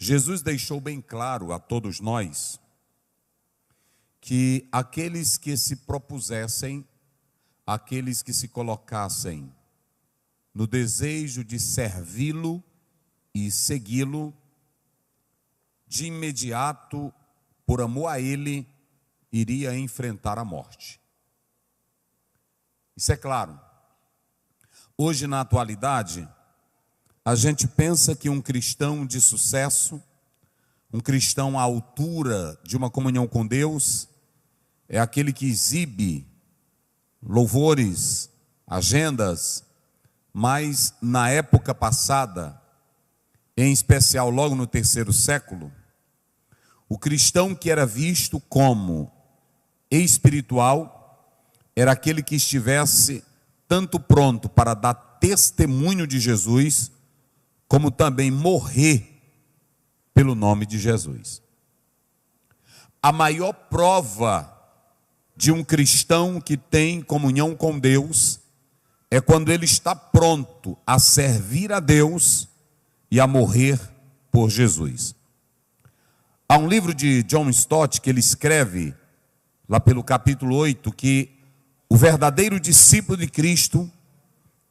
Jesus deixou bem claro a todos nós que aqueles que se propusessem, aqueles que se colocassem no desejo de servi-lo e segui-lo, de imediato, por amor a ele, iria enfrentar a morte. Isso é claro. Hoje, na atualidade, a gente pensa que um cristão de sucesso, um cristão à altura de uma comunhão com Deus, é aquele que exibe louvores, agendas, mas na época passada, em especial logo no terceiro século, o cristão que era visto como espiritual era aquele que estivesse tanto pronto para dar testemunho de Jesus, como também morrer pelo nome de Jesus. A maior prova de um cristão que tem comunhão com Deus é quando ele está pronto a servir a Deus e a morrer por Jesus. Há um livro de John Stott que ele escreve, lá pelo capítulo 8, que o verdadeiro discípulo de Cristo,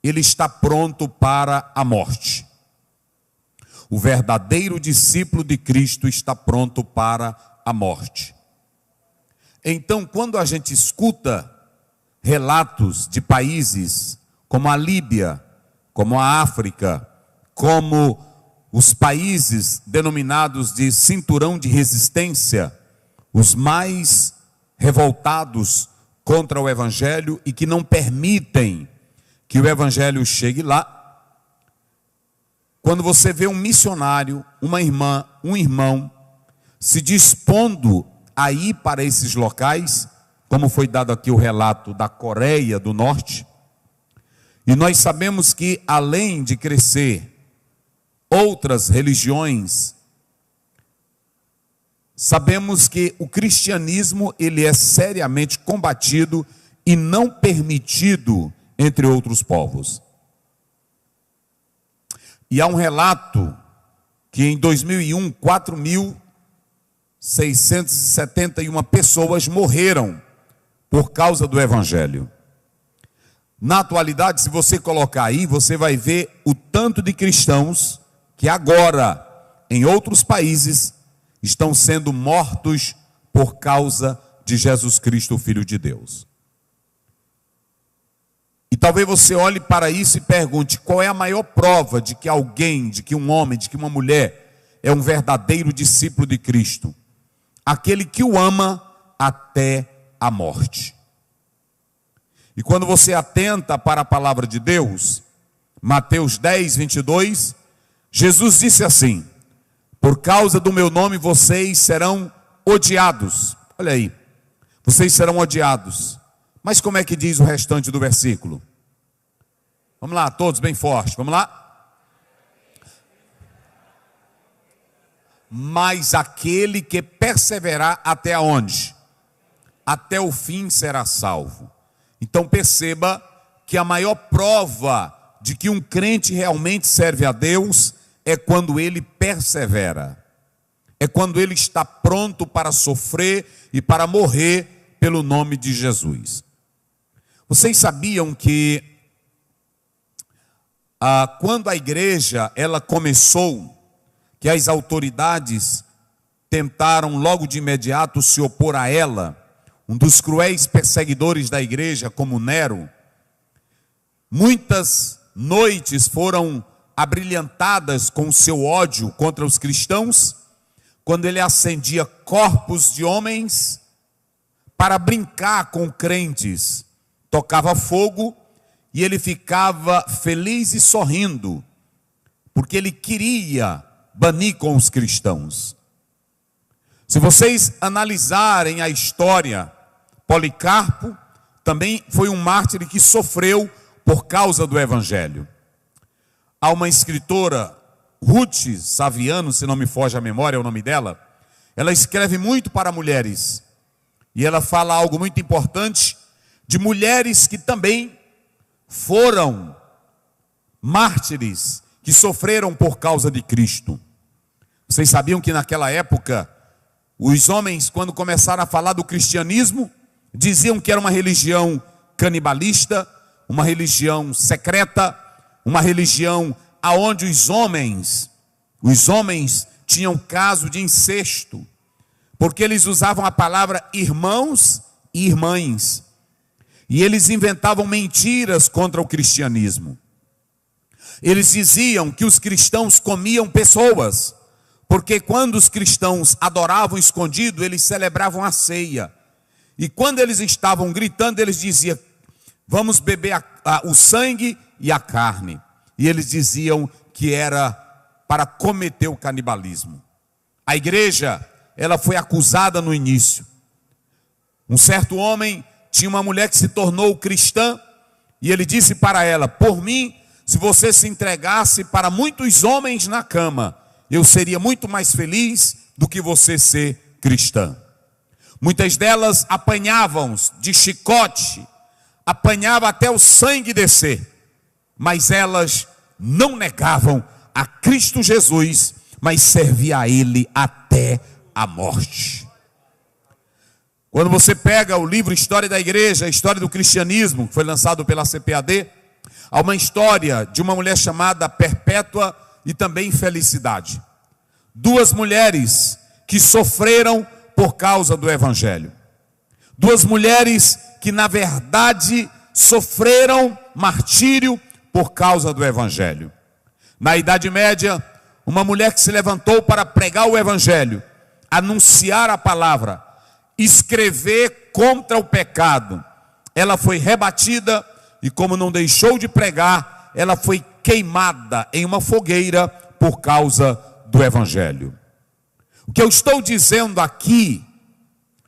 ele está pronto para a morte. O verdadeiro discípulo de Cristo está pronto para a morte. Então, quando a gente escuta relatos de países como a Líbia, como a África, como os países denominados de cinturão de resistência, os mais revoltados contra o Evangelho e que não permitem que o Evangelho chegue lá, quando você vê um missionário, uma irmã, um irmão, se dispondo a ir para esses locais, como foi dado aqui o relato da Coreia do Norte, e nós sabemos que além de crescer outras religiões, sabemos que o cristianismo ele é seriamente combatido e não permitido entre outros povos. E há um relato que em 2001, 4.671 pessoas morreram por causa do Evangelho. Na atualidade, se você colocar aí, você vai ver o tanto de cristãos que agora, em outros países, estão sendo mortos por causa de Jesus Cristo, o Filho de Deus. E talvez você olhe para isso e pergunte, qual é a maior prova de que alguém, de que um homem, de que uma mulher é um verdadeiro discípulo de Cristo? Aquele que o ama até a morte. E quando você atenta para a palavra de Deus, Mateus 10, 22, Jesus disse assim: por causa do meu nome vocês serão odiados. Olha aí, vocês serão odiados. Mas como é que diz o restante do versículo? Vamos lá, todos bem forte, vamos lá. Mas aquele que perseverar até aonde? Até o fim será salvo. Então perceba que a maior prova de que um crente realmente serve a Deus é quando ele persevera. É quando ele está pronto para sofrer e para morrer pelo nome de Jesus. Vocês sabiam que quando a igreja ela começou, que as autoridades tentaram logo de imediato se opor a ela, um dos cruéis perseguidores da igreja, como Nero, muitas noites foram abrilhantadas com o seu ódio contra os cristãos, quando ele acendia corpos de homens para brincar com crentes, tocava fogo e ele ficava feliz e sorrindo, porque ele queria banir com os cristãos. Se vocês analisarem a história, Policarpo também foi um mártir que sofreu por causa do Evangelho. Há uma escritora, Ruth Saviano, se não me foge a memória, é o nome dela. Ela escreve muito para mulheres. E ela fala algo muito importante de mulheres que também foram mártires, que sofreram por causa de Cristo. Vocês sabiam que naquela época, os homens, quando começaram a falar do cristianismo, diziam que era uma religião canibalista, uma religião secreta, uma religião aonde os homens tinham caso de incesto, porque eles usavam a palavra irmãos e irmãs, e eles inventavam mentiras contra o cristianismo. Eles diziam que os cristãos comiam pessoas, porque quando os cristãos adoravam escondido, eles celebravam a ceia. E quando eles estavam gritando, eles diziam: vamos beber o sangue e a carne. E eles diziam que era para cometer o canibalismo. A igreja, ela foi acusada no início. Um certo homem tinha uma mulher que se tornou cristã, e ele disse para ela: por mim, se você se entregasse para muitos homens na cama, eu seria muito mais feliz do que você ser cristã. Muitas delas apanhavam de chicote, apanhava até o sangue descer, mas elas não negavam a Cristo Jesus, mas servia a Ele até a morte. Quando você pega o livro História da Igreja, a História do Cristianismo, que foi lançado pela CPAD, há uma história de uma mulher chamada Perpétua e também Felicidade. Duas mulheres que sofreram por causa do Evangelho. Duas mulheres que, na verdade, sofreram martírio por causa do Evangelho. Na Idade Média, uma mulher que se levantou para pregar o Evangelho, anunciar a palavra, escrever contra o pecado. Ela foi rebatida e, como não deixou de pregar, ela foi queimada em uma fogueira por causa do Evangelho. O que eu estou dizendo aqui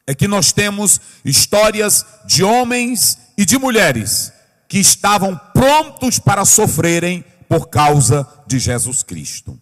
é que nós temos histórias de homens e de mulheres que estavam prontos para sofrerem por causa de Jesus Cristo.